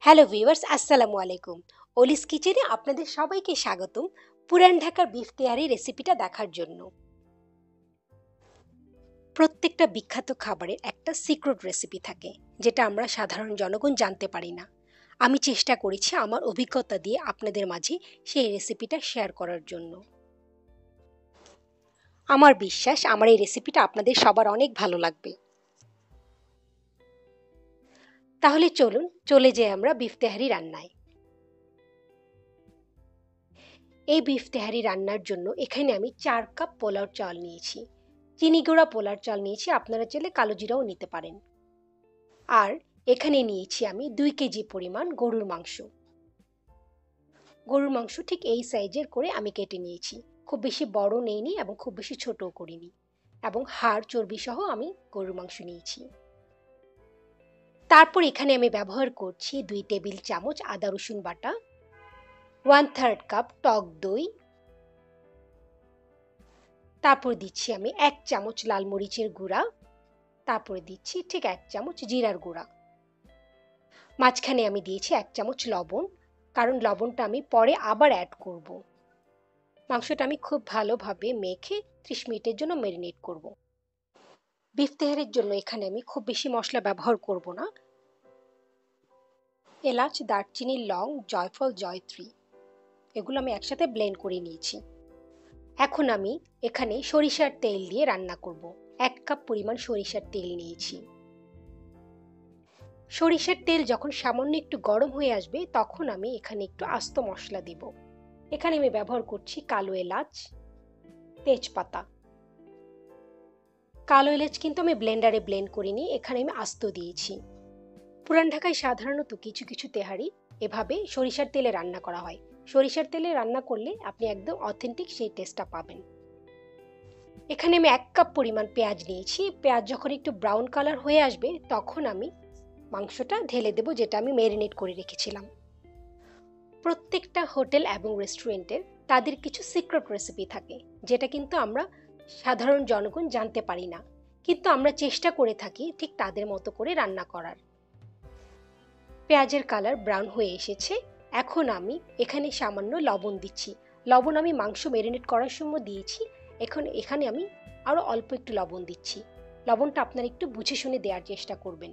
Hello viewers, আসসালামু আলাইকুম। অলিস কিচেনে আপনাদের সবাইকে স্বাগতম পুরান ঢাকার বিফ তেহারি রেসিপিটা দেখার জন্য। প্রত্যেকটা বিখ্যাত খাবারের একটা সিক্রেট রেসিপি থাকে, যেটা আমরা সাধারণ জনগণ জানতে পারি না। আমি চেষ্টা করেছি আমার অভিজ্ঞতা দিয়ে আপনাদের মাঝে সেই রেসিপিটা শেয়ার করার জন্য। আমার বিশ্বাস আমার এই রেসিপিটা আপনাদের সবার অনেক ভালো লাগবে। তাহলে চলুন চলে যাই আমরা বিফ তেহারি রান্নায়। এই বিফ তেহারি রান্নার জন্য এখানে আমি 4 কাপ পোলাও চাল নিয়েছি। চিনি গুঁড়া পোলার চাল নিয়েছি, আপনারা চাইলে কালো জিরাও নিতে পারেন। আর এখানে নিয়েছি আমি 2 কেজি পরিমাণ গরুর মাংস। গরুর মাংস ঠিক এই সাইজের করে আমি কেটে নিয়েছি, খুব বেশি বড় নেইনি এবং খুব বেশি ছোটও করিনি। এবং হাড় চর্বি সহ আমি গরুর মাংস নিয়েছি। তারপর এখানে আমি ব্যবহার করছি 2 টেবিল চামচ আদা রসুন বাটা, 1/3 কাপ টক দই, তারপর দিচ্ছি আমি 1 চামচ লাল মরিচের গুঁড়া, তারপরে দিচ্ছি ঠিক 1 চামচ জিরার গুঁড়া। মাঝখানে আমি দিয়েছি 1 চামচ লবণ, কারণ লবণটা আমি পরে আবার অ্যাড করব। মাংসটা আমি খুব ভালোভাবে মেখে 30 মিনিটের জন্য ম্যারিনেট করব। বিফ তেহারির জন্য এখানে আমি খুব বেশি মশলা ব্যবহার করব না। এলাচ, দারচিনি, লং, জয়ফল, জয়ত্রী এগুলো আমি একসাথে ব্লেন্ড করে নিয়েছি। এখন আমি এখানে সরিষার তেল দিয়ে রান্না করব। 1 কাপ পরিমাণ সরিষার তেল নিয়েছি। সরিষার তেল যখন সামান্য একটু গরম হয়ে আসবে তখন আমি এখানে একটু আস্ত মশলা দিব। এখানে আমি ব্যবহার করছি কালো এলাচ, তেজপাতা। কালো এলাচ কিন্তু আমি ব্লেন্ডারে ব্লেন্ড করিনি, এখানে আমি আস্ত দিয়েছি। পুরান ঢাকায় সাধারণত কিছু কিছু তেহারি এভাবে সরিষার তেলে রান্না করা হয়। সরিষার তেলে রান্না করলে আপনি একদম অথেন্টিক সেই টেস্টটা পাবেন। এখানে আমি 1 কাপ পরিমাণ পেঁয়াজ নিয়েছি। পেঁয়াজ যখন একটু ব্রাউন কালার হয়ে আসবে তখন আমি মাংসটা ঢেলে দেব, যেটা আমি ম্যারিনেট করে রেখেছিলাম। প্রত্যেকটা হোটেল এবং রেস্টুরেন্টের তাদের কিছু সিক্রেট রেসিপি থাকে, যেটা কিন্তু আমরা সাধারণ জনগণ জানতে পারি না, কিন্তু আমরা চেষ্টা করে থাকি ঠিক তাদের মতো করে রান্না করার। পেঁয়াজের কালার ব্রাউন হয়ে এসেছে। এখন আমি এখানে সামান্য লবণ দিচ্ছি। লবণ আমি মাংস ম্যারিনেট করার সময় দিয়েছি, এখানে আমি আরো অল্প একটু লবণ দিচ্ছি। লবণটা আপনারা একটু বুঝে শুনে দেওয়ার চেষ্টা করবেন।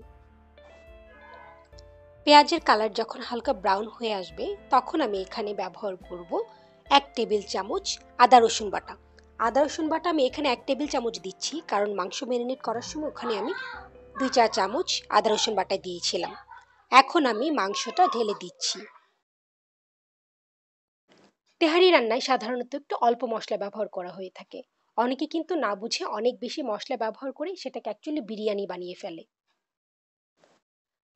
পেঁয়াজের কালার যখন হালকা ব্রাউন হয়ে আসবে তখন আমি এখানে ব্যবহার করব 1 টেবিল চামচ আদা রসুন বাটা। আদা রসুন বাটা আমি এখানে 1 টেবিল চামচ দিচ্ছি, কারণ মাংস ম্যারিনেট করার সময় ওখানে আমি 2-4 চামচ আদা রসুন বাটা দিয়েছিলাম। এখন আমি মাংসটা ঢেলে দিচ্ছি। তেহারি রান্নায় সাধারণত একটু অল্প মশলা ব্যবহার করা হয়ে থাকে। অনেকে কিন্তু না বুঝে অনেক বেশি মশলা ব্যবহার করে সেটাকে অ্যাকচুয়ালি বিরিয়ানি বানিয়ে ফেলে।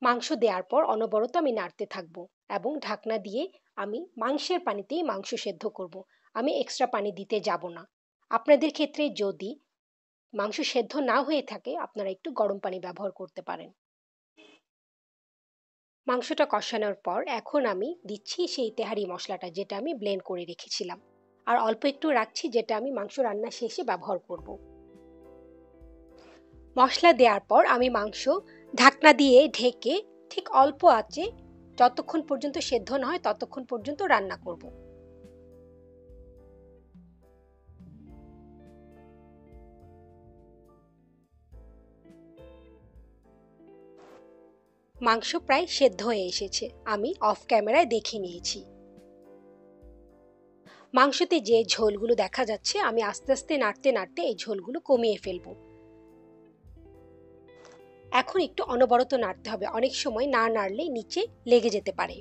মাংস দেওয়ার পর অনবরত আমি নাড়তে থাকবো এবং ঢাকনা দিয়ে আমি মাংসের পানিতেই মাংস সেদ্ধ করব। আমি এক্সট্রা পানি দিতে যাব না। আপনাদের ক্ষেত্রে যদি মাংস সেদ্ধ না হয়ে থাকে আপনারা একটু গরম পানি ব্যবহার করতে পারেন। মাংসটা কষানোর পর এখন আমি দিচ্ছি সেই তেহারি মশলাটা, যেটা আমি ব্লেন্ড করে রেখেছিলাম, আর অল্প একটু রাখছি, যেটা আমি মাংস রান্না শেষে ব্যবহার করব। মশলা দেওয়ার পর আমি মাংস ঢাকনা দিয়ে ঢেকে ঠিক অল্প আঁচে যতক্ষণ পর্যন্ত সেদ্ধ না হয় ততক্ষণ পর্যন্ত রান্না করব। মাংস প্রায় সেদ্ধ হয়ে এসেছে, আমি অফ ক্যামেরায় দেখে নিয়েছি। মাংসতে যে ঝোলগুলো দেখা যাচ্ছে আমি আস্তে আস্তে নাড়তে নাড়তে এই ঝোলগুলো কমিয়ে ফেলবো। এখন একটু অনবরত নাড়তে হবে, অনেক সময় না নাড়লে নিচে লেগে যেতে পারে।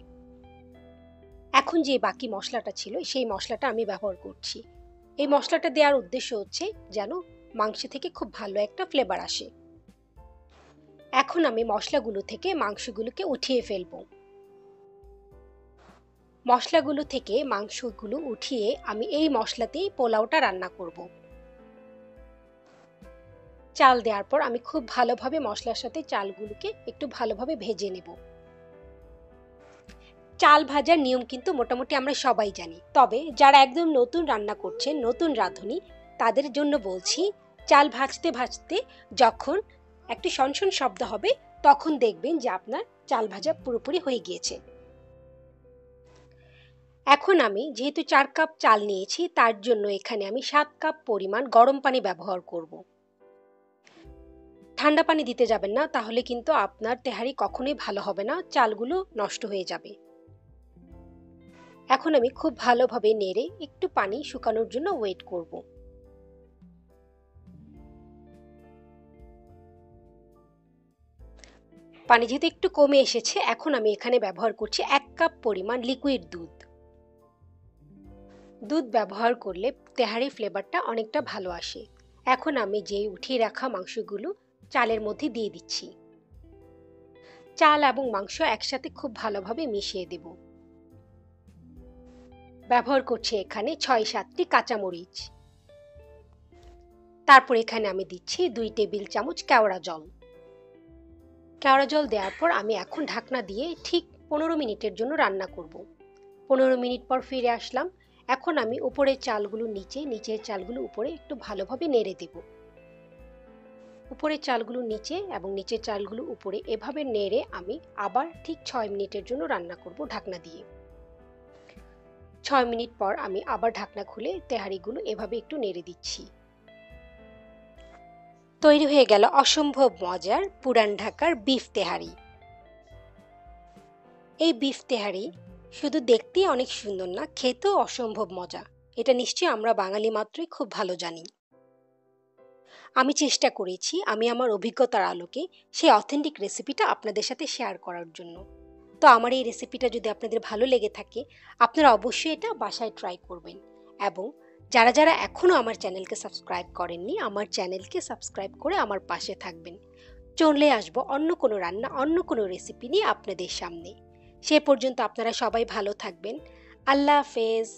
এখন যে বাকি মশলাটা ছিল সেই মশলাটা আমি ব্যবহার করছি। এই মশলাটা দেওয়ার উদ্দেশ্য হচ্ছে যেন মাংস থেকে খুব ভালো একটা ফ্লেভার আসে। এখন আমি মশলাগুলো থেকে মাংসগুলোকে উঠিয়ে ফেলবো। মশলাগুলো থেকে মাংসগুলো উঠিয়ে আমি এই মশলাতেই পোলাওটা রান্না করব। চাল দেওয়ার পর আমি খুব ভালোভাবে মশলার সাথে চালগুলোকে একটু ভালোভাবে ভেজে নেব। চাল ভাজার নিয়ম কিন্তু মোটামুটি আমরা সবাই জানি, তবে যারা একদম নতুন রান্না করছেন, নতুন রাঁধুনি, তাদের জন্য বলছি, চাল ভাজতে ভাজতে যখন একটি সনসন শব্দ হবে তখন দেখবেন যে আপনার চাল ভাজা পুরোপুরি হয়ে গিয়েছে। এখন আমি যেহেতু 4 কাপ চাল নিয়েছি, তার জন্য এখানে আমি 7 কাপ পরিমাণ গরম পানি ব্যবহার করব। ঠান্ডা পানি দিতে যাবেন না, তাহলে কিন্তু আপনার তেহারি কখনোই ভালো হবে না, চালগুলো নষ্ট হয়ে যাবে। এখন আমি খুব ভালোভাবে নেড়ে একটু পানি শুকানোর জন্য ওয়েট করব। পানি যেহেতু একটু কমে এসেছে, এখন আমি এখানে ব্যবহার করছি 1 কাপ পরিমাণ লিকুইড দুধ। দুধ ব্যবহার করলে তেহারি ফ্লেভারটা অনেকটা ভালো আসে। এখন আমি যে উঠিয়ে রাখা মাংসগুলো চালের মধ্যে দিয়ে দিচ্ছি। চাল এবং মাংস একসাথে খুব ভালোভাবে মিশিয়ে দেব। ব্যবহার করছি এখানে 6-7টি কাঁচামরিচ। তারপর এখানে আমি দিচ্ছি 2 টেবিল চামচ কেওড়া জল। কেওড়া জল দেওয়ার পর আমি এখন ঢাকনা দিয়ে ঠিক 15 মিনিটের জন্য রান্না করব। 15 মিনিট পর ফিরে আসলাম। এখন আমি উপরের চালগুলো নিচে, নিচের চালগুলো উপরে একটু ভালোভাবে নেড়ে দেব। উপরের চালগুলো নিচে এবং নিচের চালগুলো উপরে এভাবে নেড়ে আমি আবার ঠিক 6 মিনিটের জন্য রান্না করব ঢাকনা দিয়ে। 6 মিনিট পর আমি আবার ঢাকনা খুলে তেহারিগুলো এভাবে একটু নেড়ে দিচ্ছি। তৈরি হয়ে গেল অসম্ভব মজার পুরান ঢাকার বিফ তেহারি। এই বিফ তেহারি শুধু দেখতেই অনেক সুন্দর না, খেতেও অসম্ভব মজা। এটা নিশ্চয়ই আমরা বাঙালি মাত্রই খুব ভালো জানি। আমি চেষ্টা করেছি আমি আমার অভিজ্ঞতার আলোকে সেই অথেন্টিক রেসিপিটা আপনাদের সাথে শেয়ার করার জন্য। তো আমার এই রেসিপিটা যদি আপনাদের ভালো লেগে থাকে, আপনারা অবশ্যই এটা বাসায় ট্রাই করবেন। এবং যারা যারা এখনও আমার চ্যানেলকে সাবস্ক্রাইব করেননি, আমার চ্যানেলকে সাবস্ক্রাইব করে আমার পাশে থাকবেন। চলে আসবো অন্য কোনো রান্না, অন্য কোনো রেসিপি নিয়ে আপনাদের সামনে। সে পর্যন্ত আপনারা সবাই ভালো থাকবেন। আল্লাহ হাফেজ।